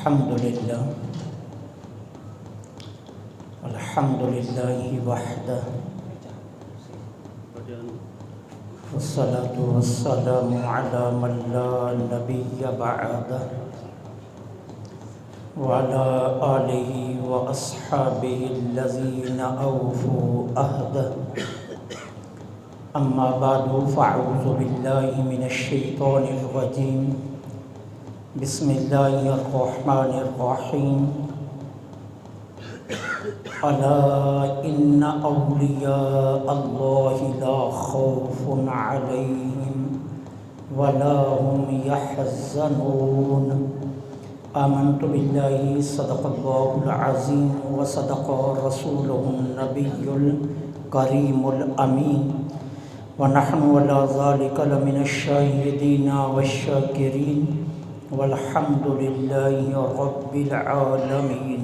الحمد لله وحده والصلاة والسلام على من لا نبي بعده وعلى آله وأصحابه الذين أوفوا عهده. أما بعد فأعوذ بالله من الشيطان الرجيم. بسم الله الرحمن الرحيم. ألا إن أولياء الله لا خوف عليهم ولا هم يحزنون. آمنت بالله صدق الله العظيم وصدق رسوله النبي الكريم الأمين ونحن على ذلك لمن الشاهدين والشاكرين والحمد لله رب العالمين.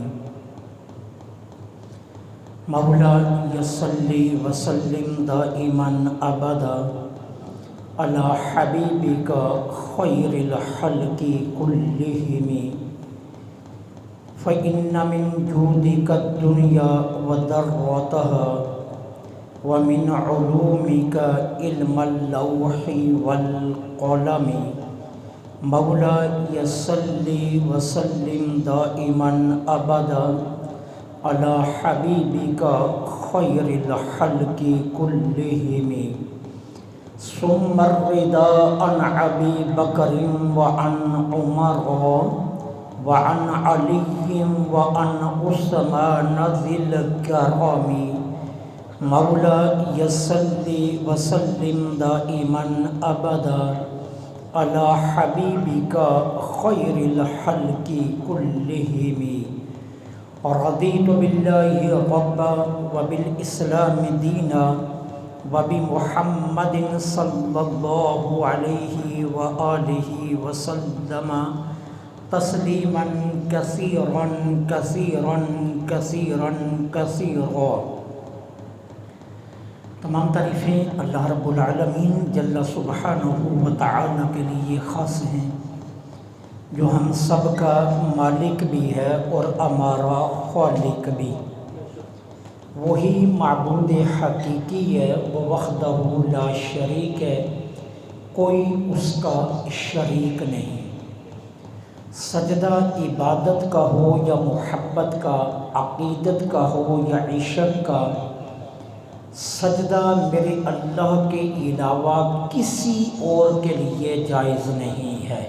مولاي صل وسلم دائما أبدا على حبيبك خير الخلق كلهم فإن من جودك الدنيا وذرتها ومن علومك علم اللوح والقلم. مولاي صل وسلم دائما أبدا على حبيبك خير الخلق كلهم. ثم الرضا عن أبي بكر وعن عمر وعن علي وعن عثمان ذي الكرم. مولاي صل وسلم دائما أبدا على حبيبك خير الخلق كلهم. رضيت بالله ربا وبالإسلام دينا وبمحمد صلى الله عليه وآله وسلم تسليما كثيرا كثيرا كثيرا كثيرا. تمام تعریفیں اللہ رب العالمین جل سبحانہ و تعالی کے لیے خاص ہیں، جو ہم سب کا مالک بھی ہے اور ہمارا خالق بھی. وہی معبود حقیقی ہے، وہ وحدہ لا شریک ہے، کوئی اس کا شریک نہیں. سجدہ عبادت کا ہو یا محبت کا، عقیدت کا ہو یا عشق کا، سجدہ میرے اللہ کے علاوہ کسی اور کے لیے جائز نہیں ہے.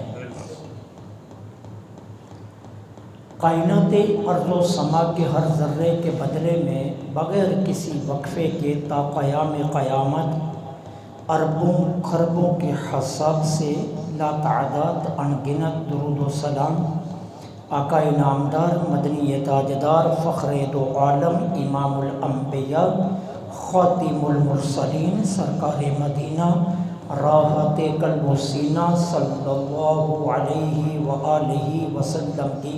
کائنات ارض و سما کے ہر ذرے کے بدلے میں بغیر کسی وقفے کے تا قیام قیامت اربوں خربوں کے حساب سے لا تعداد انگنت درود و سلام آقا نامدار مدنی تاجدار فخر دو عالم امام الانبیاء خاتم المرسلین سرکار مدینہ راحت قلب و سینہ صلی اللہ علیہ وآلہ وسلم کی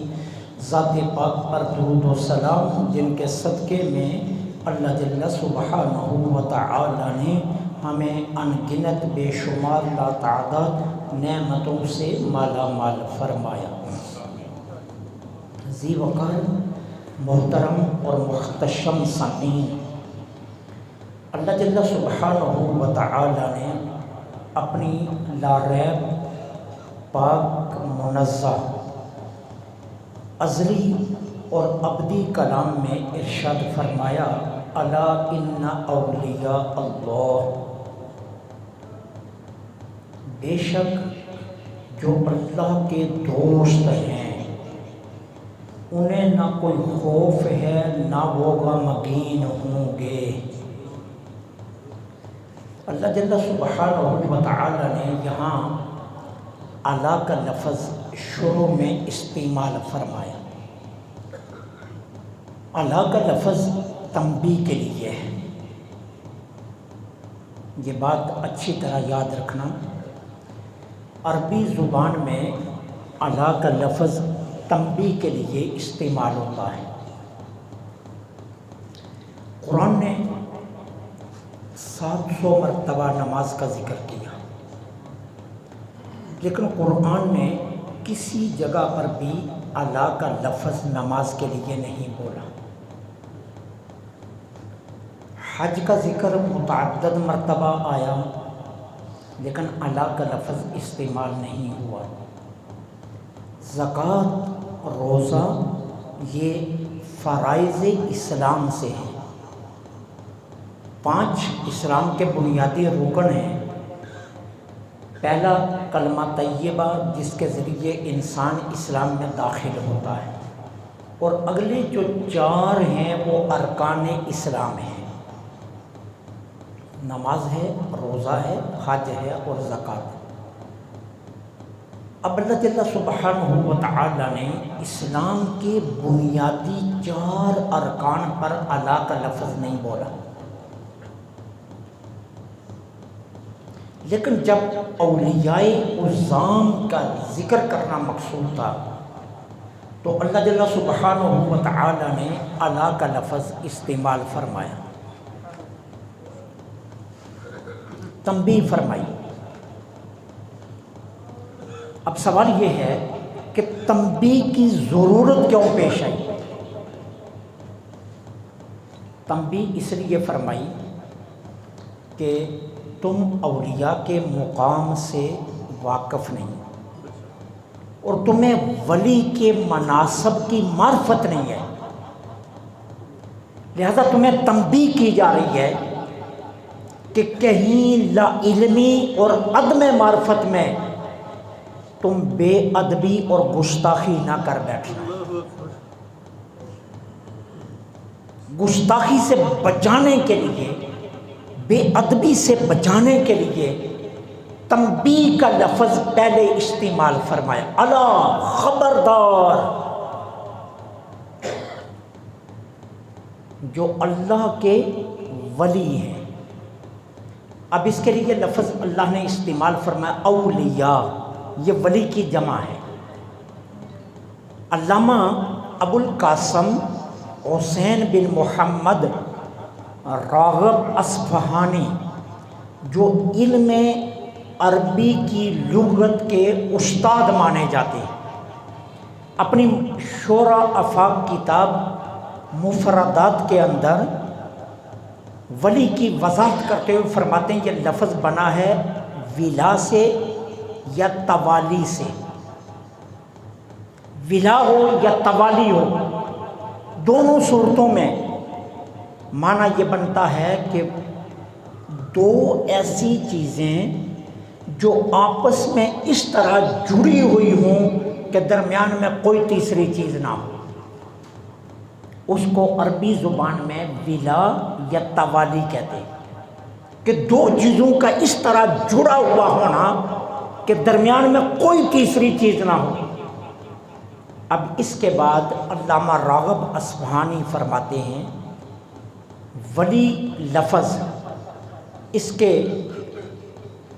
ذات پاک پر درود و سلام، جن کے صدقے میں اللہ جل سبحانہ و تعالی نے ہمیں انگنت بے شمار لا تعداد نعمتوں سے مالا مال فرمایا. ذی وقار محترم اور محتشم سامعین، اللہ جل سبحانہ و تعالی نے اپنی لا ریب پاک منزہ ازلی اور ابدی کلام میں ارشاد فرمایا، الا ان اولیاء اللہ، بے شک جو اللہ کے دوست ہیں انہیں نہ کوئی خوف ہے نہ وہ غمگین ہوں گے. اللہ جل سبحانہ و تعالی نے یہاں اعلیٰ کا لفظ شروع میں استعمال فرمایا. اعلیٰ کا لفظ تنبیہ کے لیے ہے. یہ بات اچھی طرح یاد رکھنا، عربی زبان میں اعلیٰ کا لفظ تنبیہ کے لیے استعمال ہوتا ہے. قرآن نے 700 مرتبہ نماز کا ذکر کیا، لیکن قرآن نے کسی جگہ پر بھی اللہ کا لفظ نماز کے لیے نہیں بولا۔ حج کا ذکر متعدد مرتبہ آیا لیکن اللہ کا لفظ استعمال نہیں ہوا۔ زکوٰۃ، روزہ یہ فرائض اسلام سے ہیں، 5 اسلام کے بنیادی رکن ہیں۔ پہلا کلمہ طیبہ جس کے ذریعے انسان اسلام میں داخل ہوتا ہے، اور اگلے جو 4 ہیں وہ ارکان اسلام ہیں، نماز ہے، روزہ ہے، حج ہے اور زکوٰۃ۔ اب اللہ جل سبحانہ و تعالی نے اسلام کے بنیادی 4 ارکان پر اللہ کا لفظ نہیں بولا، لیکن جب اولیاء عظام کا ذکر کرنا مقصود تھا تو اللہ جل سبحانہ و تعالی نے اللہ کا لفظ استعمال فرمایا، تنبیہ فرمائی۔ اب سوال یہ ہے کہ تنبیہ کی ضرورت کیوں پیش آئی؟ تنبیہ اس لیے فرمائی کہ تم اولیاء کے مقام سے واقف نہیں اور تمہیں ولی کے مناصب کی معرفت نہیں ہے، لہذا تمہیں تنبیہ کی جا رہی ہے کہ کہیں لا علمی اور عدم معرفت میں تم بے ادبی اور گستاخی نہ کر بیٹھنا۔ گستاخی سے بچانے کے لیے، بے ادبی سے بچانے کے لیے تنبیہ کا لفظ پہلے استعمال فرمایا، الا خبردار، جو اللہ کے ولی ہیں۔ اب اس کے لیے لفظ اللہ نے استعمال فرمایا اولیاء، یہ ولی کی جمع ہے۔ علامہ ابو القاسم حسین بن محمد راغب اصفہانی، جو علم عربی کی لغت کے استاد مانے جاتے ہیں، اپنی شورى آفاق کتاب مفردات کے اندر ولی کی وضاحت کرتے ہوئے فرماتے ہیں یہ لفظ بنا ہے ولا سے یا توالی سے، ولا ہو یا توالی ہو، دونوں صورتوں میں معنی یہ بنتا ہے کہ 2 ایسی چیزیں جو آپس میں اس طرح جڑی ہوئی ہوں کہ درمیان میں کوئی تیسری چیز نہ ہو، اس کو عربی زبان میں ولا یا توالی کہتے ہیں، کہ 2 چیزوں کا اس طرح جڑا ہوا ہونا کہ درمیان میں کوئی تیسری چیز نہ ہو۔ اب اس کے بعد علامہ راغب اصفہانی فرماتے ہیں ولی لفظ اس کے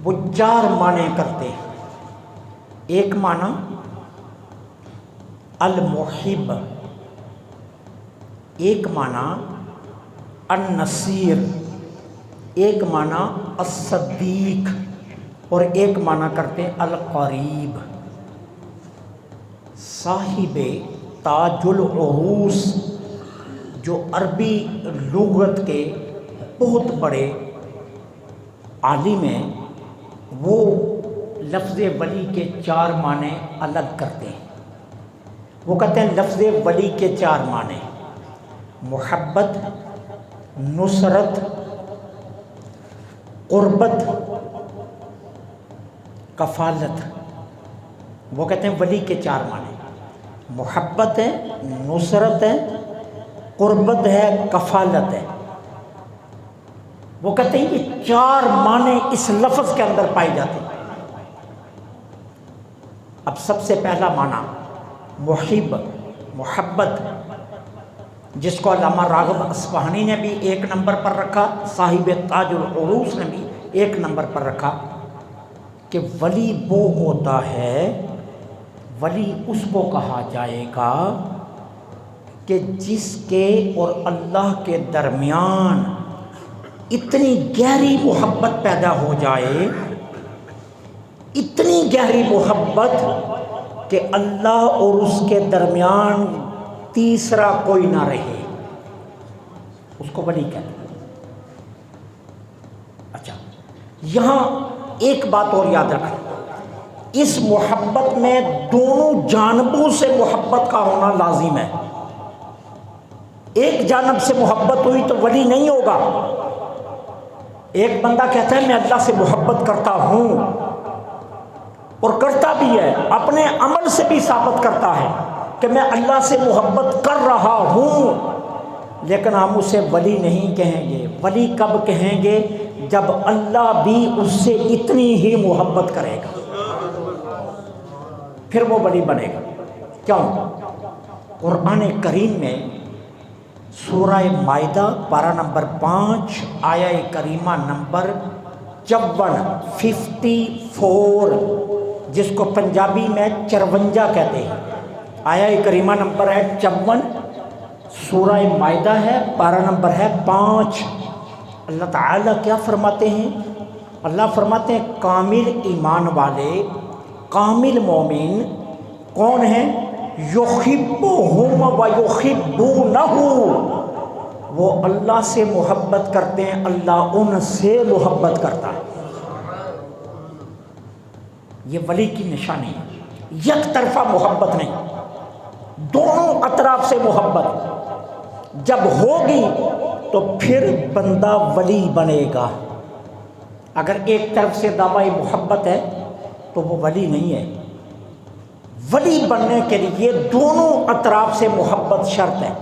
وہ 4 معنی کرتے ہیں۔ ایک معنی المحب، ایک معنی النصیر، ایک معنی الصدیق، اور ایک معنی کرتے ہیں القریب۔ صاحب تاج العروس جو عربی لغت کے بہت بڑے عالم ہیں، وہ لفظ ولی کے 4 معنی الگ کرتے ہیں۔ وہ کہتے ہیں لفظ ولی کے 4 معنی محبت، نصرت، قربت، کفالت۔ وہ کہتے ہیں ولی کے 4 معنی محبت ہے، نصرت ہے، قربت ہے، کفالت ہے۔ وہ کہتے ہیں یہ 4 معنی اس لفظ کے اندر پائے جاتے ہیں۔ اب سب سے پہلا معنی محب، محبت، جس کو علامہ راغب اصفہانی نے بھی 1 نمبر پر رکھا، صاحب تاج العروس نے بھی 1 نمبر پر رکھا، کہ ولی وہ ہوتا ہے، ولی اس کو کہا جائے گا کہ جس کے اور اللہ کے درمیان اتنی گہری محبت پیدا ہو جائے، اتنی گہری محبت کہ اللہ اور اس کے درمیان تیسرا کوئی نہ رہے، اس کو ولی کہتے ہیں۔ اچھا، یہاں ایک بات اور یاد رکھنا، اس محبت میں دونوں جانبوں سے محبت کا ہونا لازم ہے۔ ایک جانب سے محبت ہوئی تو ولی نہیں ہوگا۔ ایک بندہ کہتا ہے میں اللہ سے محبت کرتا ہوں، اور کرتا بھی ہے، اپنے عمل سے بھی ثابت کرتا ہے کہ میں اللہ سے محبت کر رہا ہوں، لیکن ہم اسے ولی نہیں کہیں گے۔ ولی کب کہیں گے؟ جب اللہ بھی اس سے اتنی ہی محبت کرے گا، پھر وہ ولی بنے گا۔ کیوں؟ قرآن کریم میں سورہ مائدہ پارہ نمبر 5 آیہ کریمہ نمبر 54 جس کو پنجابی میں 54 کہتے ہیں، آیہ کریمہ نمبر ہے 54، سورہ مائدہ ہے، پارہ نمبر ہے 5۔ اللہ تعالیٰ کیا فرماتے ہیں؟ اللہ فرماتے ہیں کامل ایمان والے، کامل مومن کون ہیں؟ یحبہم و یحبونہ، وہ اللہ سے محبت کرتے ہیں، اللہ ان سے محبت کرتا ہے۔ یہ ولی کی نشانی ہے، یک طرفہ محبت نہیں، دونوں اطراف سے محبت جب ہوگی تو پھر بندہ ولی بنے گا۔ اگر ایک طرف سے دعوی محبت ہے تو وہ ولی نہیں ہے۔ ولی بننے کے لیے دونوں اطراف سے محبت شرط ہے،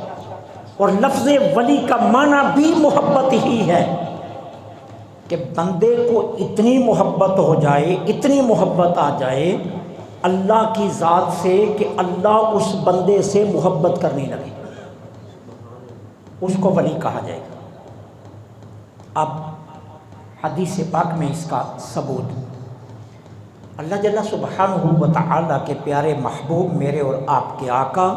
اور لفظ ولی کا معنی بھی محبت ہی ہے کہ بندے کو اتنی محبت ہو جائے، اتنی محبت آ جائے اللہ کی ذات سے کہ اللہ اس بندے سے محبت کرنے لگے، اس کو ولی کہا جائے گا۔ اب حدیث پاک میں اس کا ثبوت، اللہ جل سبحانہ و تعالیٰ کے پیارے محبوب میرے اور آپ کے آقا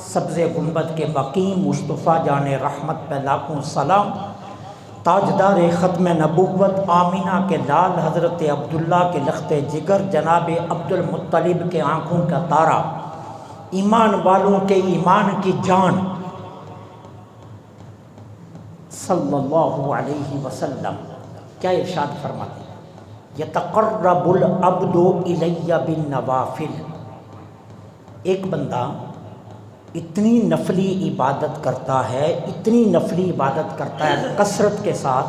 سبز گنبد کے مقیم مصطفیٰ جان رحمت پہ لاکھوں سلام، تاجدار ختم نبوت آمینہ کے لال حضرت عبداللہ کے لخت جگر جناب عبد المطلب کے آنکھوں کا تارا، ایمان والوں کے ایمان کی جان صلی اللہ علیہ وسلم کیا ارشاد فرماتے ہیں؟ یتقرب العبد الی بالنوافل، ایک بندہ اتنی نفلی عبادت کرتا ہے، اتنی نفلی عبادت کرتا ہے کثرت کے ساتھ،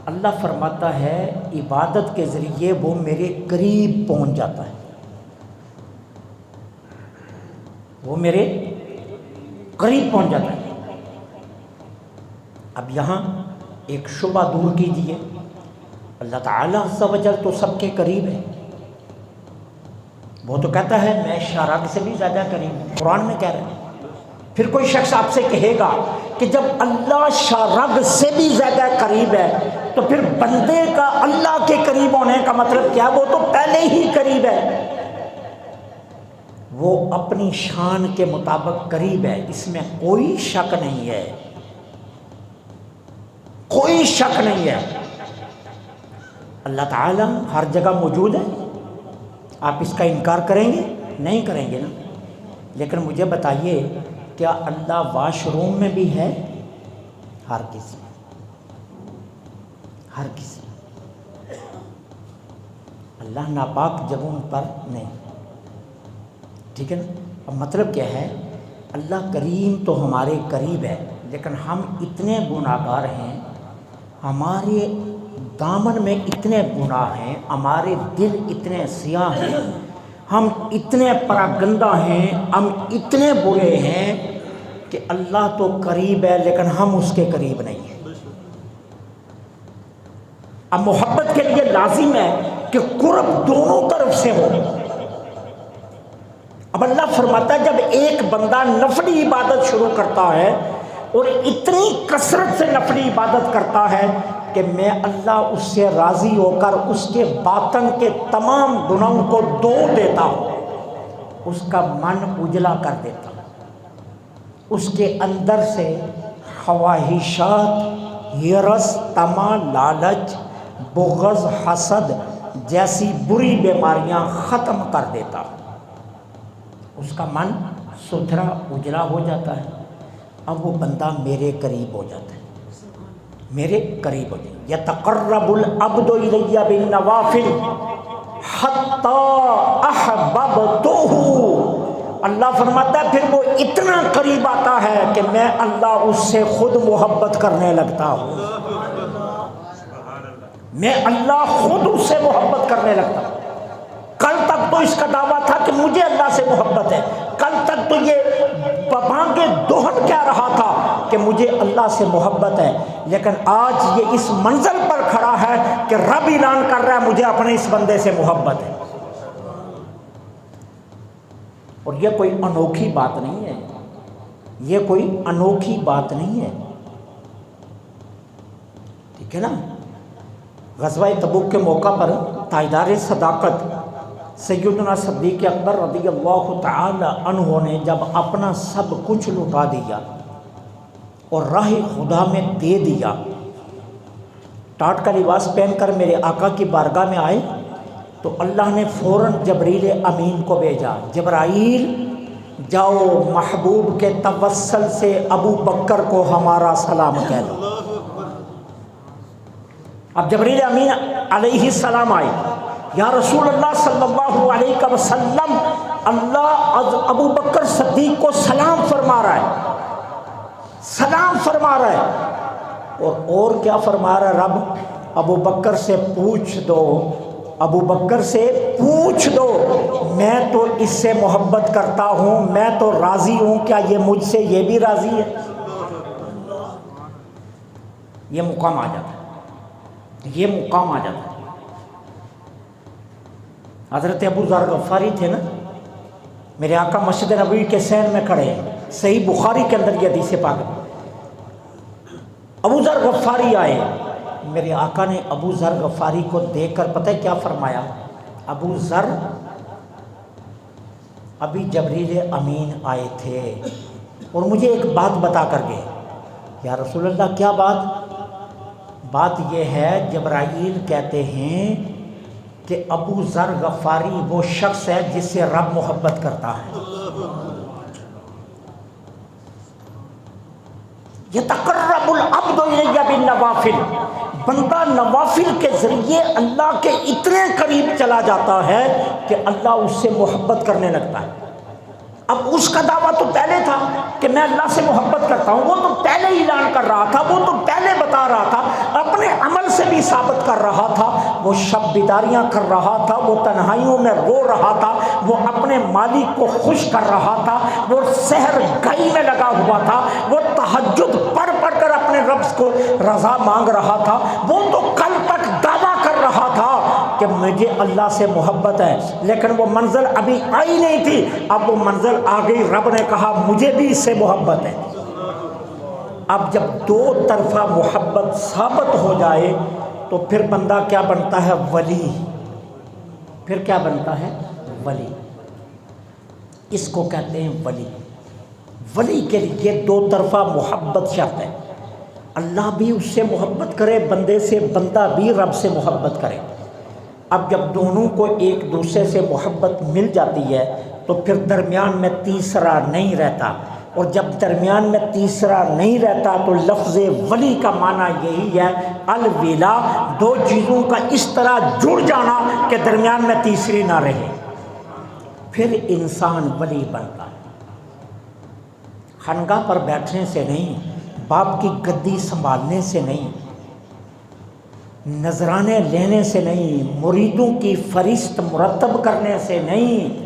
اللہ فرماتا ہے عبادت کے ذریعے وہ میرے قریب پہنچ جاتا ہے، وہ میرے قریب پہنچ جاتا ہے۔ اب یہاں ایک شبہ دور کیجیے، اللہ تعالیٰ عز و جل تو سب کے قریب ہے، وہ تو کہتا ہے میں شارق سے بھی زیادہ قریب ہوں، قرآن میں کہہ رہے ہیں۔ پھر کوئی شخص آپ سے کہے گا کہ جب اللہ شارق سے بھی زیادہ قریب ہے تو پھر بندے کا اللہ کے قریب ہونے کا مطلب کیا؟ وہ تو پہلے ہی قریب ہے، وہ اپنی شان کے مطابق قریب ہے، اس میں کوئی شک نہیں ہے، کوئی شک نہیں ہے۔ اللہ تعالیٰ ہر جگہ موجود ہے، آپ اس کا انکار کریں گے؟ نہیں کریں گے نا۔ لیکن مجھے بتائیے کیا اللہ واش روم میں بھی ہے؟ ہر کسی، ہر کسی۔ اللہ ناپاک جگہوں پر نہیں، ٹھیک ہے نا۔ اب مطلب کیا ہے؟ اللہ کریم تو ہمارے قریب ہے، لیکن ہم اتنے گناہ گار ہیں، ہمارے دامن میں اتنے گناہ ہیں، ہمارے دل اتنے سیاہ ہیں، ہم اتنے پراگندہ ہیں، ہم اتنے برے ہیں کہ اللہ تو قریب ہے لیکن ہم اس کے قریب نہیں ہیں۔ اب محبت کے لیے لازم ہے کہ قرب دونوں طرف سے ہو۔ اب اللہ فرماتا ہے جب ایک بندہ نفلی عبادت شروع کرتا ہے اور اتنی کثرت سے نفلی عبادت کرتا ہے کہ میں اللہ اس سے راضی ہو کر اس کے باطن کے تمام گناہوں کو دھو دیتا ہوں، اس کا من اجلا کر دیتا ہوں، اس کے اندر سے خواہشات، ہرس، طمع، لالچ، بغض، حسد جیسی بری بیماریاں ختم کر دیتا ہوں۔ اس کا من ستھرا اجلا ہو جاتا ہے، اب وہ بندہ میرے قریب ہو جاتا ہے، میرے قریب ہو جائے۔ یتقرب العبد الی بالنوافل حتی احببتہ، اللہ فرماتا ہے پھر وہ اتنا قریب آتا ہے کہ میں اللہ اس سے خود محبت کرنے لگتا ہوں، میں اللہ خود اس سے محبت کرنے لگتا ہوں۔ کل تک تو اس کا دعویٰ تھا کہ مجھے اللہ سے محبت ہے، کل تک تو یہ بانگ دہن کیا رہا تھا کہ مجھے اللہ سے محبت ہے، لیکن آج یہ اس منزل پر کھڑا ہے کہ رب اعلان کر رہا ہے مجھے اپنے اس بندے سے محبت ہے۔ اور یہ کوئی انوکھی بات نہیں ہے، یہ کوئی انوکھی بات نہیں ہے، ٹھیک ہے نا۔ غزوہ تبوک کے موقع پر تاجدار صداقت سیدنا صدیق اکبر رضی اللہ تعالی عنہ نے جب اپنا سب کچھ لٹا دیا اور راہ خدا میں دے دیا، ٹاٹ کا لباس پہن کر میرے آقا کی بارگاہ میں آئے تو اللہ نے فوراً جبریل امین کو بھیجا، جبرائیل جاؤ محبوب کے توسل سے ابو بکر کو ہمارا سلام کہہ دو۔ اب جبریل امین علیہ السلام آئے، یا رسول اللہ صلی اللہ علیہ وسلم اللہ ابو بکر صدیق کو سلام فرما رہا ہے، سلام فرما رہا ہے، اور کیا فرما رہا ہے رب؟ ابو بکر سے پوچھ دو، ابو بکر سے پوچھ دو، میں تو اس سے محبت کرتا ہوں، میں تو راضی ہوں، کیا یہ مجھ سے یہ بھی راضی ہے؟ یہ مقام آ جاتا ہے، یہ مقام آ جاتا ہے۔ حضرت ابو ذر غفاری تھے نا، میرے آقا مسجد نبوی کے سین میں کھڑے ہیں، صحیح بخاری کے اندر یہ حدیث پاک ہے۔ ابو ذر غفاری آئے، میرے آقا نے ابو ذر غفاری کو دیکھ کر پتہ ہے کیا فرمایا؟ ابو ذر ابھی جبریل امین آئے تھے اور مجھے ایک بات بتا کر گئے۔ یا رسول اللہ کیا بات؟ بات یہ ہے جبرائیل کہتے ہیں کہ ابو ذر غفاری وہ شخص ہے جس سے رب محبت کرتا ہے۔ یتقرب العبد الی بالنوافل، بندہ نوافل کے ذریعے اللہ کے اتنے قریب چلا جاتا ہے کہ اللہ اس سے محبت کرنے لگتا ہے۔ اب اس کا دعویٰ تو پہلے تھا کہ میں اللہ سے محبت کرتا ہوں، وہ تو پہلے اعلان کر رہا تھا، وہ تو پہلے بتا رہا تھا، اپنے عمل سے بھی ثابت کر رہا تھا، وہ شب بیداریاں کر رہا تھا، وہ تنہائیوں میں رو رہا تھا، وہ اپنے مالک کو خوش کر رہا تھا، وہ سحر گئی میں لگا ہوا تھا، وہ تہجد پڑھ پڑھ کر اپنے رب کو رضا مانگ رہا تھا، وہ تو کل تک دعویٰ کر رہا تھا کہ مجھے اللہ سے محبت ہے، لیکن وہ منزل ابھی آئی نہیں تھی، اب وہ منزل آ گئی، رب نے کہا مجھے بھی اس سے محبت ہے۔ اب جب دو طرفہ محبت ثابت ہو جائے تو پھر بندہ کیا بنتا ہے؟ ولی۔ پھر کیا بنتا ہے؟ ولی۔ اس کو کہتے ہیں ولی۔ ولی کے لیے دو طرفہ محبت شرط ہے، اللہ بھی اس سے محبت کرے بندے سے، بندہ بھی رب سے محبت کرے۔ اب جب دونوں کو ایک دوسرے سے محبت مل جاتی ہے تو پھر درمیان میں تیسرا نہیں رہتا، اور جب درمیان میں تیسرا نہیں رہتا تو لفظ ولی کا معنی یہی ہے الولا، دو چیزوں کا اس طرح جڑ جانا کہ درمیان میں تیسری نہ رہے، پھر انسان ولی بنتا ہے۔ خانقاہ پر بیٹھنے سے نہیں، باپ کی گدی سنبھالنے سے نہیں، نذرانے لینے سے نہیں، مریدوں کی فہرست مرتب کرنے سے نہیں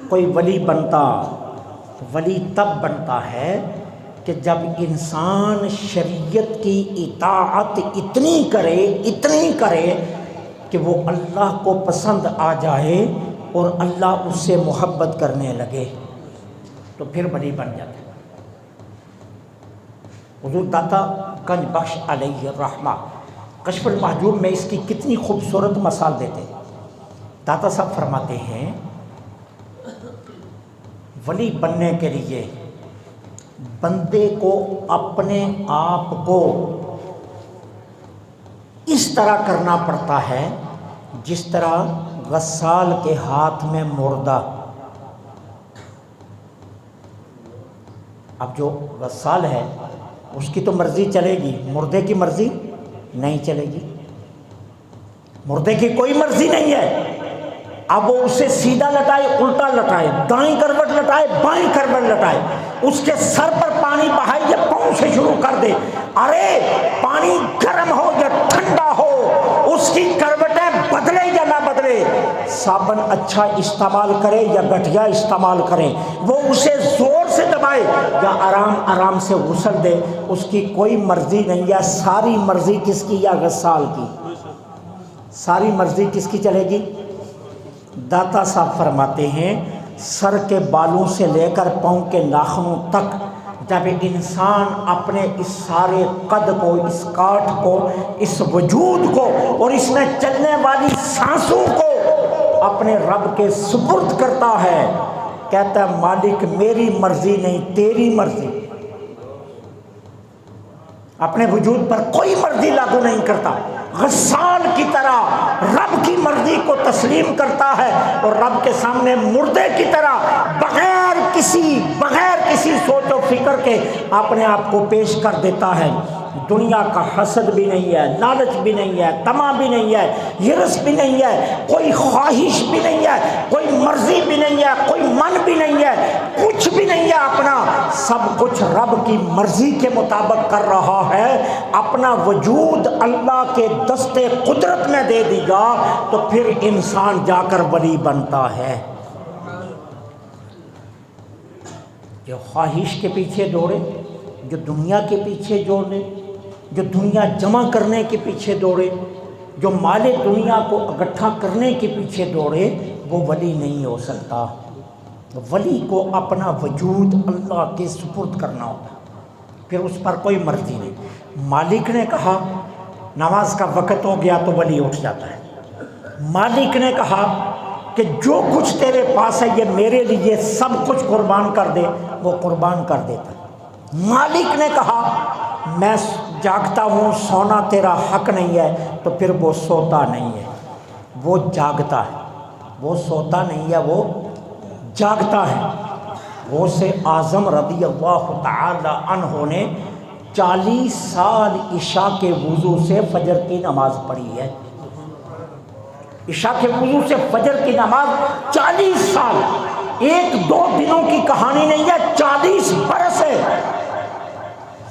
کوئی ولی بنتا۔ ولی تب بنتا ہے کہ جب انسان شریعت کی اطاعت اتنی کرے کہ وہ اللہ کو پسند آ جائے اور اللہ اس سے محبت کرنے لگے، تو پھر ولی بن جاتا ہے۔ حضور داتا گنج بخش علیہ الرحمہ کشف المحجوب میں اس کی کتنی خوبصورت مثال دیتے ہیں۔ داتا صاحب فرماتے ہیں ولی بننے کے لیے بندے کو اپنے آپ کو اس طرح کرنا پڑتا ہے جس طرح غسال کے ہاتھ میں مردہ، اب جو غسال ہے اس کی تو مرضی چلے گی، مردے کی مرضی نہیں چلے گی، مردے کی کوئی مرضی نہیں ہے۔ اب وہ اسے سیدھا لٹائے الٹا لٹائے، دائیں کروٹ لٹائے بائیں کروٹ لٹائے، اس کے سر پر پانی بہائے یا پاؤں سے شروع کر دے، ارے پانی گرم ہو یا ٹھنڈا ہو اس کی کروٹیں بدلے یا نہ بدلے، صابن اچھا استعمال کرے یا گٹھیا استعمال کرے، وہ اسے زور سے دبائے یا آرام آرام سے غسل دے، اس کی کوئی مرضی نہیں ہے۔ ساری مرضی کس کی؟ یا غسال کی؟ ساری مرضی کس کی چلے گی؟ داتا صاحب فرماتے ہیں سر کے بالوں سے لے کر پاؤں کے ناخنوں تک جب انسان اپنے اس سارے قد کو، اس کاٹھ کو، اس وجود کو اور اس میں چلنے والی سانسوں کو اپنے رب کے سپرد کرتا ہے، کہتا ہے مالک میری مرضی نہیں تیری مرضی، اپنے وجود پر کوئی مرضی لاگو نہیں کرتا، غسال کی طرح رب کی مرضی کو تسلیم کرتا ہے اور رب کے سامنے مردے کی طرح بغیر کسی سوچ و فکر کے اپنے آپ کو پیش کر دیتا ہے۔ دنیا کا حسد بھی نہیں ہے، لالچ بھی نہیں ہے، طمع بھی نہیں ہے، ہرس بھی نہیں ہے، کوئی خواہش بھی نہیں ہے، کوئی مرضی بھی نہیں ہے، کوئی من بھی نہیں ہے، کچھ بھی نہیں ہے اپنا، سب کچھ رب کی مرضی کے مطابق کر رہا ہے۔ اپنا وجود اللہ کے دستے قدرت میں دے دیا تو پھر انسان جا کر ولی بنتا ہے۔ جو خواہش کے پیچھے دوڑے، جو دنیا کے پیچھے دوڑے، جو دنیا جمع کرنے کے پیچھے دوڑے، جو مال دنیا کو اکٹھا کرنے کے پیچھے دوڑے، وہ ولی نہیں ہو سکتا۔ ولی کو اپنا وجود اللہ کے سپرد کرنا ہوتا ہے، پھر اس پر کوئی مرضی نہیں۔ مالک نے کہا نماز کا وقت ہو گیا تو ولی اٹھ جاتا ہے، مالک نے کہا کہ جو کچھ تیرے پاس ہے یہ میرے لیے سب کچھ قربان کر دے، وہ قربان کر دیتا ہے۔ مالک نے کہا میں جاگتا ہوں سونا تیرا حق نہیں ہے، تو پھر وہ سوتا نہیں ہے، وہ جاگتا ہے، وہ سوتا نہیں ہے، وہ جاگتا ہے۔ غوث اعظم رضی اللہ تعالی عنہ نے 40 سال عشاء کے وضو سے فجر کی نماز پڑھی ہے، عشاء کے وضو سے فجر کی نماز 40 سال، ایک دو دنوں کی کہانی نہیں ہے، 40 برس ہے۔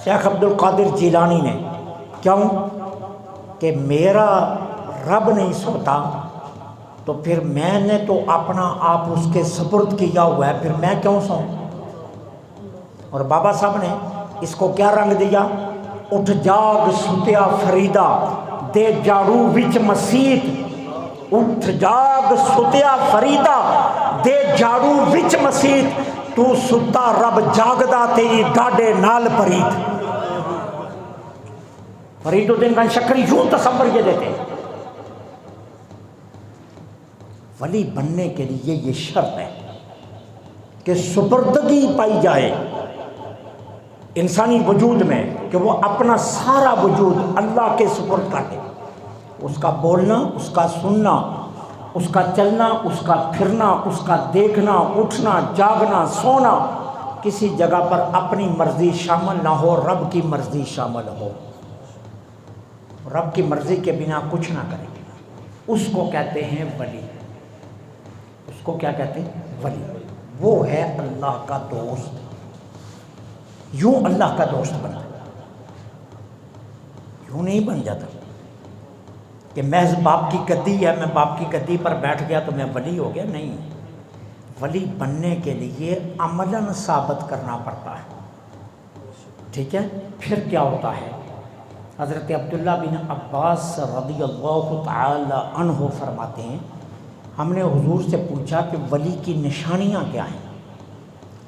شیخ عبد القادر جیلانی نے، کیوں کہ میرا رب نہیں سوتا تو پھر میں نے تو اپنا آپ اس کے سپرد کیا ہوا ہے، پھر میں کیوں سوؤں؟ اور بابا صاحب نے اس کو کیا رنگ دیا؟ اٹھ جاگ ستیا فریدا دے جاڑو وچ مسیت، اٹھ جاگ ستیا فریدا دے جاڑو وچ مسیت، تو ستا رب جاگدا تیری ڈاڈے نال پریت۔ فرید الدین گنج شکری یوں تصور یہ دیتے ہیں۔ ولی بننے کے لیے یہ شرط ہے کہ سپردگی پائی جائے انسانی وجود میں، کہ وہ اپنا سارا وجود اللہ کے سپرد کر دے، اس کا بولنا، اس کا سننا، اس کا چلنا، اس کا پھرنا، اس کا دیکھنا، اٹھنا، جاگنا، سونا، کسی جگہ پر اپنی مرضی شامل نہ ہو، رب کی مرضی شامل ہو، رب کی مرضی کے بنا کچھ نہ کرے، اس کو کہتے ہیں ولی۔ اس کو کیا کہتے ہیں؟ ولی۔ وہ ہے اللہ کا دوست۔ یوں اللہ کا دوست بنتا، یوں نہیں بن جاتا کہ محض باپ کی گدی ہے، میں باپ کی گدی پر بیٹھ گیا تو میں ولی ہو گیا، نہیں۔ ولی بننے کے لیے عملاً ثابت کرنا پڑتا ہے، ٹھیک ہے؟ پھر کیا ہوتا ہے؟ حضرت عبداللہ بن عباس رضی اللہ تعالی عنہ فرماتے ہیں ہم نے حضور سے پوچھا کہ ولی کی نشانیاں کیا ہیں،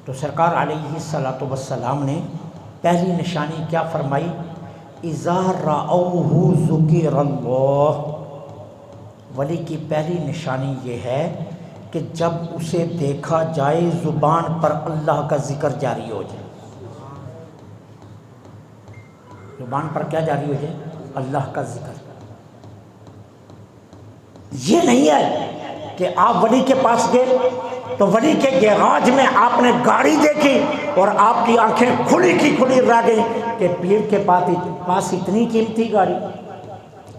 تو سرکار علیہ الصلوۃ والسلام نے پہلی نشانی کیا فرمائی؟ اذا رأوہ ذکر اللہ۔ ولی کی پہلی نشانی یہ ہے کہ جب اسے دیکھا جائے زبان پر اللہ کا ذکر جاری ہو جائے، زبان پر کیا جاری ہو جائے؟ اللہ کا ذکر۔ یہ نہیں ہے کہ آپ ولی کے پاس گئے تو ولی کے گیراج میں آپ نے گاڑی دیکھی اور آپ کی آنکھیں کھلی کی کھلی رہ گئی کہ پیر کے پاس اتنی قیمتی گاڑی.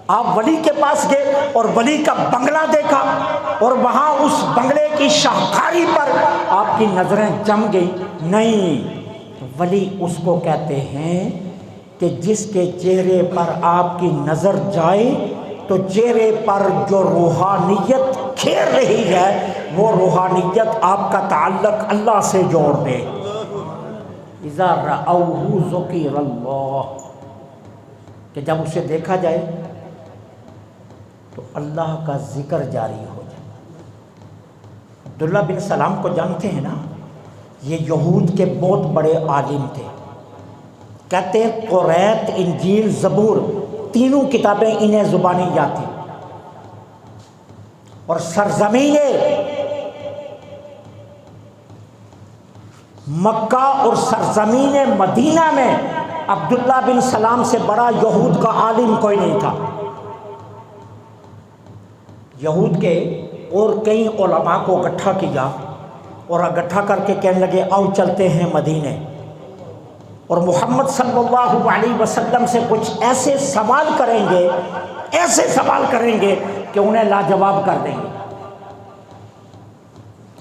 آپ ولی کے پاس گئے اور ولی کا بنگلہ دیکھا اور وہاں اس بنگلے کی شاہکاری پر آپ کی نظریں جم گئی. نہیں، ولی اس کو کہتے ہیں کہ جس کے چہرے پر آپ کی نظر جائے تو چہرے پر جو روحانیت کھیر رہی ہے وہ روحانیت آپ کا تعلق اللہ سے جوڑ دے. اذا رأوہ ذکر اللہ، کہ جب اسے دیکھا جائے تو اللہ کا ذکر جاری ہو جائے. عبداللہ بن سلام کو جانتے ہیں نا، یہ یہود کے بہت بڑے عالم تھے. کہتے ہیں توریت، انجیل، زبور تینوں کتابیں انہیں زبانی یاد تھیں، اور سرزمین مکہ اور سرزمین مدینہ میں عبداللہ بن سلام سے بڑا یہود کا عالم کوئی نہیں تھا. یہود کے اور کئی علماء کو اکٹھا کیا اور اکٹھا کر کے کہنے لگے آؤ چلتے ہیں مدینے، اور محمد صلی اللہ علیہ وسلم سے کچھ ایسے سوال کریں گے کہ انہیں لاجواب کر دیں گے.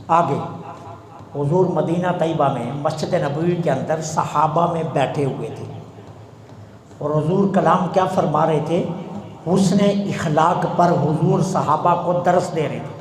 آگے حضور مدینہ طیبہ میں مسجد نبوی کے اندر صحابہ میں بیٹھے ہوئے تھے اور حضور کلام کیا فرما رہے تھے؟ حسن اخلاق پر حضور صحابہ کو درس دے رہے تھے.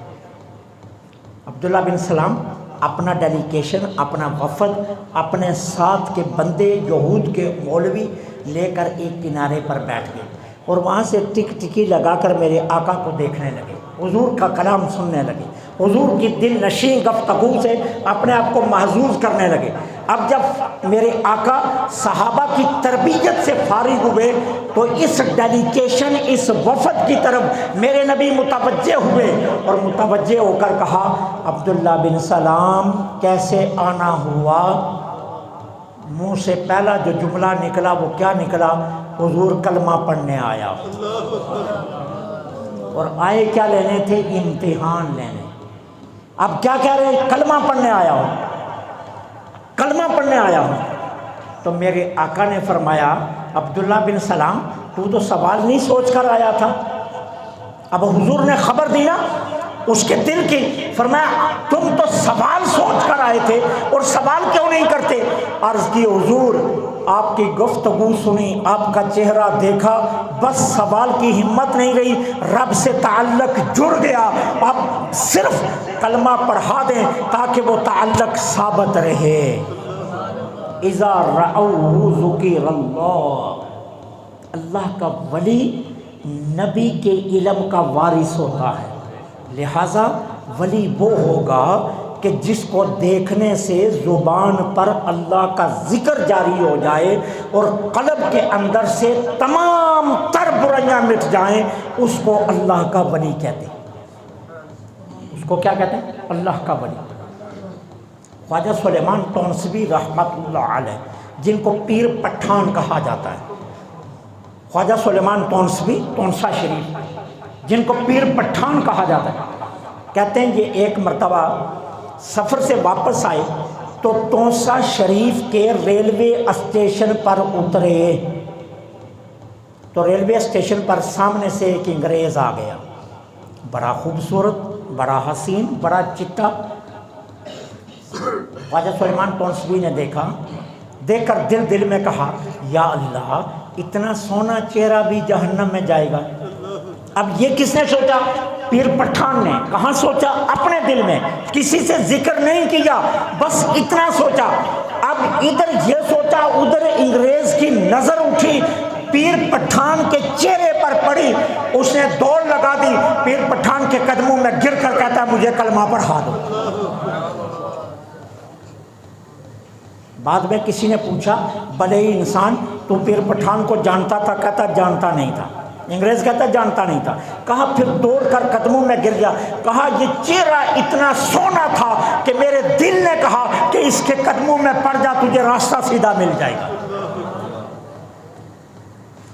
عبداللہ بن سلام اپنا ڈیلیگیشن، اپنا وفد، اپنے ساتھ کے بندے یہود کے مولوی لے کر ایک کنارے پر بیٹھ گئے اور وہاں سے ٹک ٹکی لگا کر میرے آقا کو دیکھنے لگے، حضور کا کلام سننے لگے، حضور کی دل نشین گفتگو سے اپنے آپ کو محظوظ کرنے لگے. اب جب میرے آقا صحابہ کی تربیت سے فارغ ہوئے تو اس ڈیلیگیشن، اس وفد کی طرف میرے نبی متوجہ ہوئے اور متوجہ ہو کر کہا عبداللہ بن سلام کیسے آنا ہوا؟ منہ سے پہلا جو جملہ نکلا وہ کیا نکلا؟ حضور کلمہ پڑھنے آیا. اور آئے کیا لینے تھے؟ امتحان لینے. اب کیا کہہ رہے ہیں؟ کلمہ پڑھنے آیا ہوں، کلمہ پڑھنے آیا ہوں. تو میرے آقا نے فرمایا عبداللہ بن سلام تو سوال نہیں سوچ کر آیا تھا؟ اب حضور نے خبر دی نا اس کے دل کی. فرمایا تم تو سوال سوچ کر آئے تھے اور سوال کیوں نہیں کرتے؟ عرض کی حضور آپ کی گفتگو سنی، آپ کا چہرہ دیکھا، بس سوال کی ہمت نہیں رہی، رب سے تعلق جڑ گیا. اب صرف کلمہ پڑھا دیں تاکہ وہ تعلق ثابت رہے. اذا رأوہ ذکر اللہ، اللہ کا ولی نبی کے علم کا وارث ہوتا ہے، لہذا ولی وہ ہوگا کہ جس کو دیکھنے سے زبان پر اللہ کا ذکر جاری ہو جائے اور قلب کے اندر سے تمام تر برائیاں مٹ جائیں. اس کو اللہ کا ولی کہتے ہیں. اس کو کیا کہتے ہیں؟ اللہ کا ولی. خواجہ سلیمان ٹونسوی رحمت اللہ علیہ، جن کو پیر پٹھان کہا جاتا ہے، خواجہ سلیمان ٹونسوی، ٹونسا شریف، جن کو پیر پٹھان کہا جاتا ہے، کہتے ہیں یہ ایک مرتبہ سفر سے واپس آئے تو ٹونسا شریف کے ریلوے اسٹیشن پر اترے تو ریلوے اسٹیشن پر سامنے سے ایک انگریز آ گیا، بڑا خوبصورت، بڑا حسین، بڑا چٹا. خواجہ سلیمان ٹونسوی نے دیکھا، دیکھ کر دل میں کہا یا اللہ اتنا سونا چہرہ بھی جہنم میں جائے گا. اب یہ کس نے سوچا؟ پیر پٹھان نے. کہاں سوچا؟ اپنے دل میں، کسی سے ذکر نہیں کیا، بس اتنا سوچا. اب ادھر یہ سوچا، ادھر انگریز کی نظر اٹھی، پیر پٹھان کے چہرے پر پڑی، اس نے دوڑ لگا دی، پیر پٹھان کے قدموں میں گر کر کہتا مجھے کلمہ پڑھا دو. بعد میں کسی نے پوچھا بھلے ہی انسان تو پیر پٹھان کو جانتا تھا؟ کہتا جانتا نہیں تھا. انگریز کہتا جانتا نہیں تھا. کہا پھر دوڑ کر قدموں میں گر گیا. کہا یہ چہرہ اتنا سونا تھا کہ میرے دل نے کہا کہ اس کے قدموں میں پڑ جا، تجھے راستہ سیدھا مل جائے گا.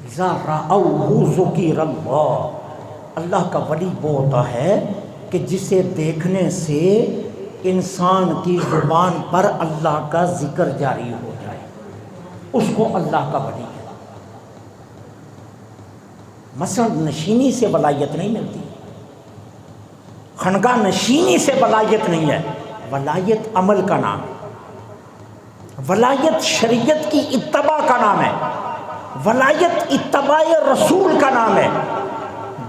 اذا رأوہ ذکر اللہ، اللہ کا ولی وہ ہوتا ہے کہ جسے دیکھنے سے انسان کی زبان پر اللہ کا ذکر جاری ہو جائے، اس کو اللہ کا ولی ہے۔ مثلا نشینی سے ولایت نہیں ملتی، خنگا نشینی سے ولایت نہیں ہے، ولایت عمل کا نام ہے، ولایت شریعت کی اتباع کا نام ہے، ولایت اتباع رسول کا نام ہے۔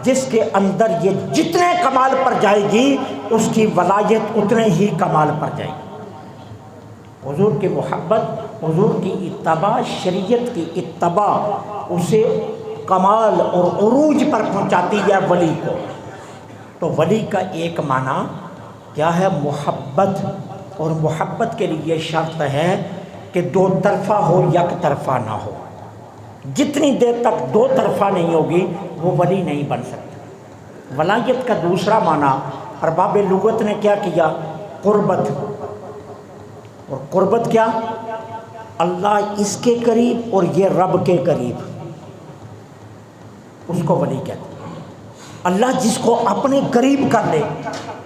جس کے اندر یہ جتنے کمال پر جائے گی اس کی ولایت اتنے ہی کمال پر جائے گی۔ حضور کی محبت، حضور کی اتباع، شریعت کی اتباع اسے کمال اور عروج پر پہنچاتی ہے ولی کو۔ تو ولی کا ایک معنی کیا ہے؟ محبت، اور محبت کے لیے شرط ہے کہ دو طرفہ ہو، یک طرفہ نہ ہو۔ جتنی دیر تک دو طرفہ نہیں ہوگی وہ ولی نہیں بن سکتا۔ ولایت کا دوسرا معنی ارباب لغت نے کیا کیا؟ قربت۔ اور قربت کیا؟ اللہ اس کے قریب اور یہ رب کے قریب، اس کو ولی کہتے ہیں۔ اللہ جس کو اپنے قریب کر لے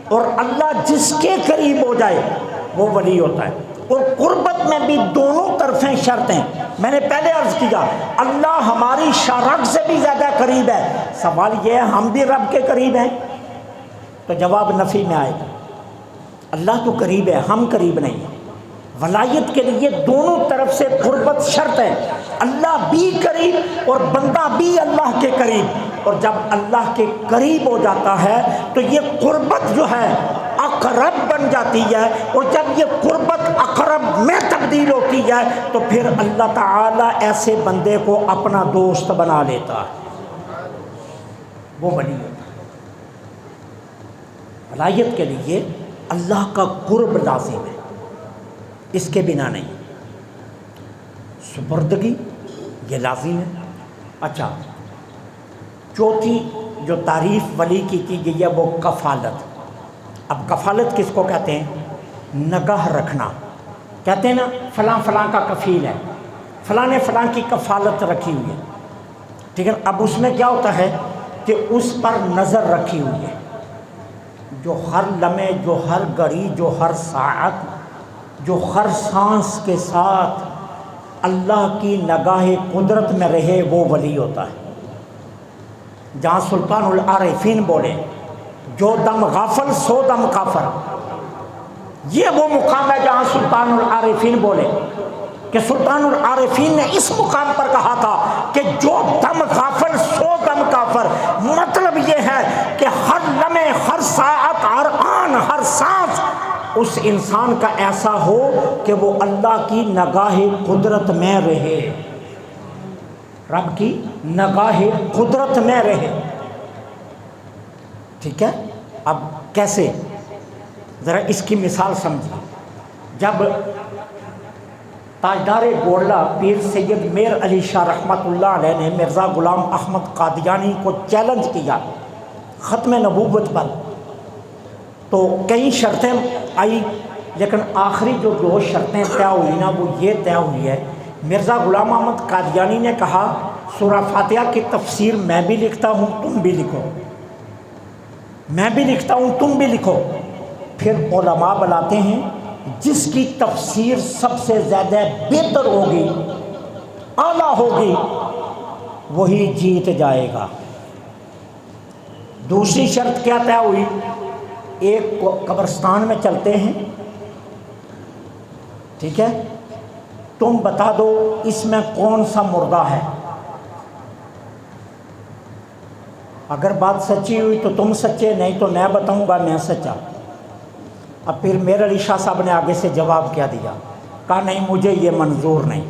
اور اللہ جس کے قریب ہو جائے وہ ولی ہوتا ہے۔ اور قربت میں بھی دونوں طرفیں شرط ہیں۔ میں نے پہلے عرض کیا اللہ ہماری رب سے بھی زیادہ قریب ہے، سوال یہ ہے ہم بھی رب کے قریب ہیں؟ تو جواب نفی میں آئے گا، اللہ تو قریب ہے، ہم قریب نہیں ہیں۔ ولایت کے لیے دونوں طرف سے قربت شرط ہے، اللہ بھی قریب اور بندہ بھی اللہ کے قریب۔ اور جب اللہ کے قریب ہو جاتا ہے تو یہ قربت جو ہے اقرب بن جاتی ہے، اور جب یہ قربت اقرب میں تبدیل ہوتی ہے تو پھر اللہ تعالیٰ ایسے بندے کو اپنا دوست بنا لیتا ہے، وہ ولی ہوتا ہے۔ ولایت کے لیے اللہ کا قرب لازم ہے، اس کے بنا نہیں۔ سپردگی یہ لازم ہے۔ اچھا، چوتھی جو تعریف ولی کی گئی ہے وہ کفالت۔ اب کفالت کس کو کہتے ہیں؟ نگاہ رکھنا۔ کہتے ہیں نا فلاں فلاں کا کفیل ہے، فلاں نے فلاں کی کفالت رکھی ہوئی ہے، ٹھیک ہے۔ اب اس میں کیا ہوتا ہے کہ اس پر نظر رکھی ہوئی ہے، جو ہر لمحے، جو ہر گھڑی، جو ہر ساعت، جو ہر سانس کے ساتھ اللہ کی نگاہ قدرت میں رہے وہ ولی ہوتا ہے۔ جہاں سلطان العارفین بولے جو دم غافل سو دم کافر، یہ وہ مقام ہے جہاں سلطان العارفین بولے کہ سلطان العارفین نے اس مقام پر کہا تھا کہ جو دم غافل سو دم کافر۔ مطلب یہ ہے کہ ہر لمحے، ہر ساعت، ہر آن، ہر سانس اس انسان کا ایسا ہو کہ وہ اللہ کی نگاہ قدرت میں رہے، رب کی نگاہ قدرت میں رہے، ٹھیک ہے۔ اب کیسے؟ ذرا اس کی مثال سمجھیں۔ جب تاجدار گولڈا پیر سید میر علی شاہ رحمۃ اللہ علیہ نے مرزا غلام احمد قادیانی کو چیلنج کیا ختم نبوت پر، تو کئی شرطیں آئی، لیکن آخری جو دو شرطیں طے ہوئی نا وہ یہ طے ہوئی ہے، مرزا غلام احمد قادیانی نے کہا سورہ فاتحہ کی تفسیر میں بھی لکھتا ہوں تم بھی لکھو، میں بھی لکھتا ہوں تم بھی لکھو۔ پھر علماء بلاتے ہیں جس کی تفسیر سب سے زیادہ بہتر ہوگی، اعلیٰ ہوگی، وہی جیت جائے گا۔ دوسری شرط کیا طے ہوئی؟ ایک قبرستان میں چلتے ہیں، ٹھیک ہے، تم بتا دو اس میں کون سا مردہ ہے، اگر بات سچی ہوئی تو تم سچے، نہیں تو میں بتاؤں گا میں سچا۔ اب پھر میر علی شاہ صاحب نے آگے سے جواب کیا دیا، کہا نہیں مجھے یہ منظور نہیں۔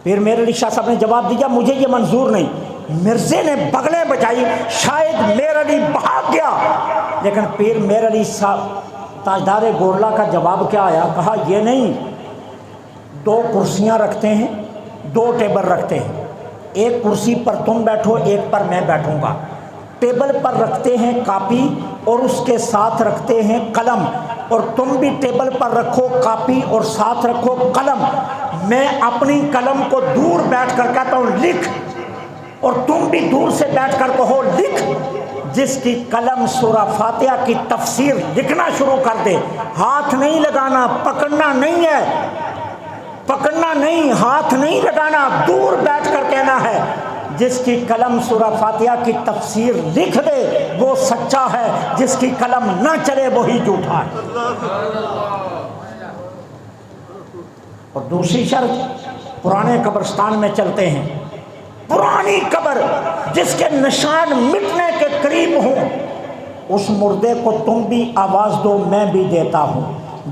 پھر میر علی شاہ صاحب نے جواب دیا مجھے یہ منظور نہیں۔ مرزے نے بغلیں بجائی، شاید میر علی بھاگ گیا، لیکن پھر میر علی صاحب تاجدار گولڈا کا جواب کیا آیا؟ کہا یہ نہیں، دو کرسیاں رکھتے ہیں، دو ٹیبل رکھتے ہیں، ایک کرسی پر تم بیٹھو، ایک پر میں بیٹھوں گا۔ ٹیبل پر رکھتے ہیں کاپی اور اس کے ساتھ رکھتے ہیں قلم، اور تم بھی ٹیبل پر رکھو کاپی اور ساتھ رکھو قلم۔ میں اپنی قلم کو دور بیٹھ کر کہتا ہوں لکھ، اور تم بھی دور سے بیٹھ کر کہو لکھ، جس کی قلم سورہ فاتحہ کی تفسیر لکھنا شروع کر دے، ہاتھ نہیں لگانا، پکڑنا نہیں ہے، پکڑنا نہیں، ہاتھ نہیں لگانا، دور بیٹھ کر کہنا ہے جس کی قلم سورہ فاتحہ کی تفسیر لکھ دے وہ سچا ہے، جس کی قلم نہ چلے وہی جھوٹا ہے۔ اور دوسری شرط، پرانے قبرستان میں چلتے ہیں، پرانی قبر جس کے نشان مٹنے کے قریب ہوں، اس مردے کو تم بھی آواز دو، میں بھی دیتا ہوں،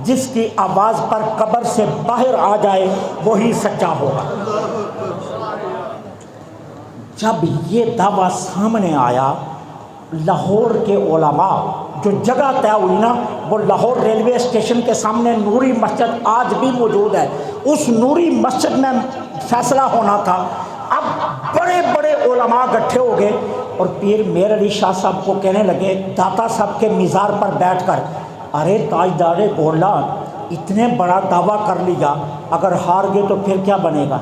جس کی آواز پر قبر سے باہر آ جائے وہی سچا ہوگا۔ جب یہ دعویٰ سامنے آیا، لاہور کے علماء، جو جگہ طے ہوئی نا، وہ لاہور ریلوے اسٹیشن کے سامنے نوری مسجد آج بھی موجود ہے، اس نوری مسجد میں فیصلہ ہونا تھا۔ اب بڑے بڑے علماء اکٹھے ہو گئے اور پیر میر علی شاہ صاحب کو کہنے لگے داتا صاحب کے مزار پر بیٹھ کر، ارے تاجدار گولہ اتنے بڑا دعویٰ کر لیا، اگر ہار گئے تو پھر کیا بنے گا،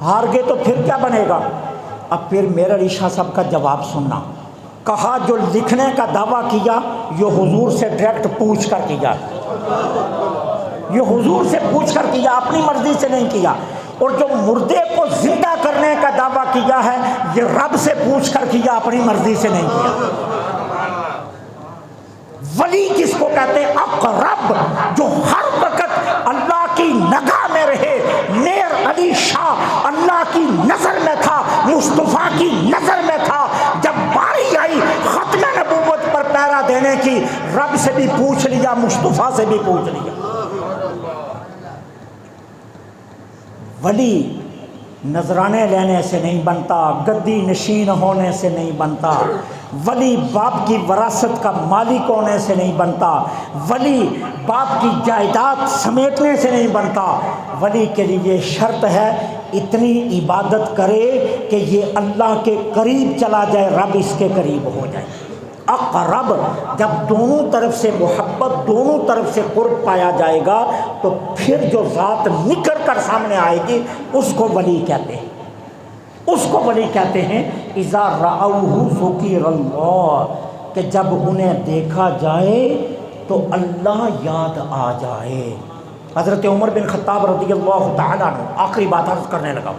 ہار گئے تو پھر کیا بنے گا۔ اب پھر میر علی شاہ صاحب کا جواب سننا، کہا جو لکھنے کا دعویٰ کیا یہ حضور سے ڈائریکٹ پوچھ کر کیا، یہ حضور سے پوچھ کر کیا، اپنی مرضی سے نہیں کیا، اور جو مردے کو زندہ کرنے کا دعویٰ کیا ہے یہ رب سے پوچھ کر کیا، اپنی مرضی سے نہیں کیا۔ ولی کس کو کہتے ہیں؟ اقرب، جو ہر وقت اللہ کی نگاہ میں رہے۔ میر علی شاہ اللہ کی نظر میں تھا، مصطفیٰ کی نظر میں تھا۔ جب باری آئی ختم نبوت پر پہرا دینے کی، رب سے بھی پوچھ لیا، مصطفیٰ سے بھی پوچھ لیا۔ ولی نذرانے لینے سے نہیں بنتا، گدی نشین ہونے سے نہیں بنتا، ولی باپ کی وراثت کا مالک ہونے سے نہیں بنتا، ولی باپ کی جائیداد سمیٹنے سے نہیں بنتا۔ ولی کے لیے شرط ہے اتنی عبادت کرے کہ یہ اللہ کے قریب چلا جائے، رب اس کے قریب ہو جائے۔ اقرب، جب دونوں طرف سے محبت، دونوں طرف سے قرب پایا جائے گا تو پھر جو ذات نکھر کر سامنے آئے گی اس کو ولی کہتے ہیں، اس کو ولی کہتے ہیں۔ اذا رأوہ ذکر اللہ، کہ جب انہیں دیکھا جائے تو اللہ یاد آ جائے۔ حضرت عمر بن خطاب رضی اللہ تعالیٰ عنہ آخری بات عرض کرنے لگا،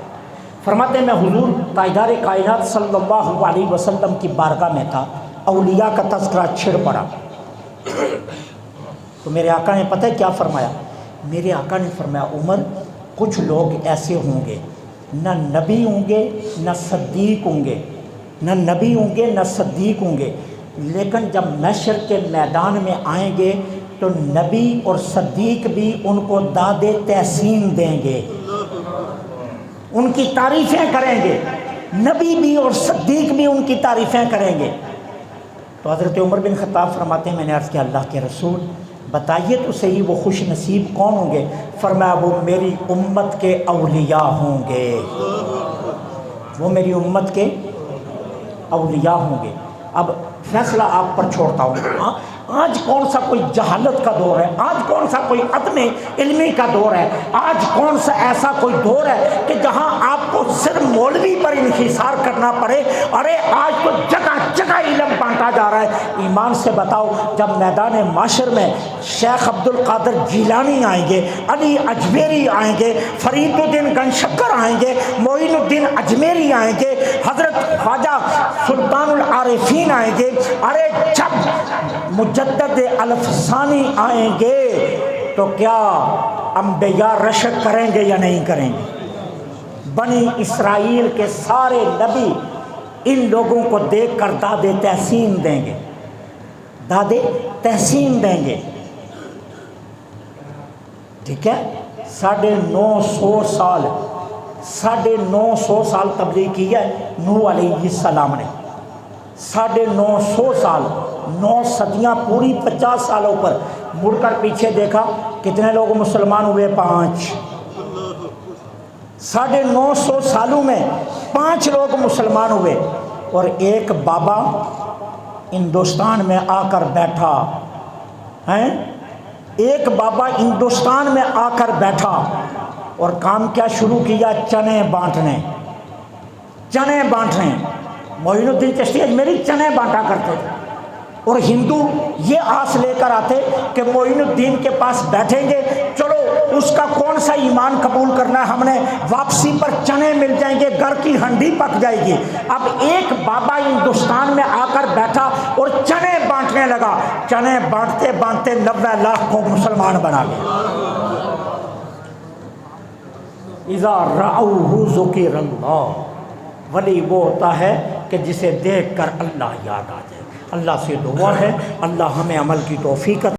فرماتے ہیں میں حضور تاجدار کائنات صلی اللہ علیہ وسلم کی بارگاہ میں تھا، اولیاء کا تذکرہ چھڑ پڑا، تو میرے آقا نے پتہ ہے کیا فرمایا؟ میرے آقا نے فرمایا عمر کچھ لوگ ایسے ہوں گے نہ نبی ہوں گے نہ صدیق ہوں گے، نہ نبی ہوں گے نہ صدیق ہوں گے، لیکن جب محشر کے میدان میں آئیں گے تو نبی اور صدیق بھی ان کو داد تحسین دیں گے، ان کی تعریفیں کریں گے، نبی بھی اور صدیق بھی ان کی تعریفیں کریں گے۔ تو حضرت عمر بن خطاب فرماتے ہیں میں نے عرض کیا اللہ کے رسول بتائیے تو صحیح وہ خوش نصیب کون ہوں گے؟ فرمایا وہ میری امت کے اولیاء ہوں گے، وہ میری امت کے اولیاء ہوں گے۔ اب فیصلہ آپ پر چھوڑتا ہوں، آج کون سا کوئی جہالت کا دور ہے، آج کون سا کوئی عدم علمی کا دور ہے، آج کون سا ایسا کوئی دور ہے کہ جہاں آپ کو صرف مولوی پر انحصار کرنا پڑے؟ ارے آج تو جگہ جگہ علم بانٹا جا رہا ہے۔ ایمان سے بتاؤ جب میدان معاشر میں شیخ عبد القادر جیلانی آئیں گے، علی اجمیری آئیں گے، فرید الدین گن شکر آئیں گے، معین الدین اجمیری آئیں گے، حضرت خواجہ سلطان العارفین آئیں گے، ارے جب مجدد الفسانی آئیں گے تو کیا انبیاء رشک کریں گے یا نہیں کریں گے؟ بنی اسرائیل کے سارے نبی ان لوگوں کو دیکھ کر داد تحسین دیں گے، داد تحسین دیں گے۔ ٹھیک ہے، 950 سال تبلیغ کی ہے نوح علیہ السلام نے، 950 سال، 9 صدیاں پوری 50 سالوں پر مڑ کر پیچھے دیکھا کتنے لوگ مسلمان ہوئے؟ 5۔ 950 سالوں میں 5 لوگ مسلمان ہوئے، اور ایک بابا ہندوستان میں آ کر بیٹھا ہے، ایک بابا ہندوستان میں آ کر بیٹھا اور کام کیا شروع کیا؟ چنے بانٹنے، چنے بانٹ رہے ہیں۔ معین الدین چشتی اجمیری چنے بانٹا کرتے تھے، اور ہندو یہ آس لے کر آتے کہ معین الدین کے پاس بیٹھیں گے، چلو اس کا کون سا ایمان قبول کرنا ہے، ہم نے واپسی پر چنے مل جائیں گے، گھر کی ہنڈی پک جائے گی۔ اب ایک بابا ہندوستان میں آ کر بیٹھا اور چنے بانٹنے لگا، چنے بانٹتے بانٹتے 90 لاکھ کو مسلمان بنا گیا۔ اذا رأوہ ذکر اللہ، ولی وہ ہوتا ہے کہ جسے دیکھ کر اللہ یاد آ جائے۔ اللہ سے دعا ہے اللہ ہمیں عمل کی توفیق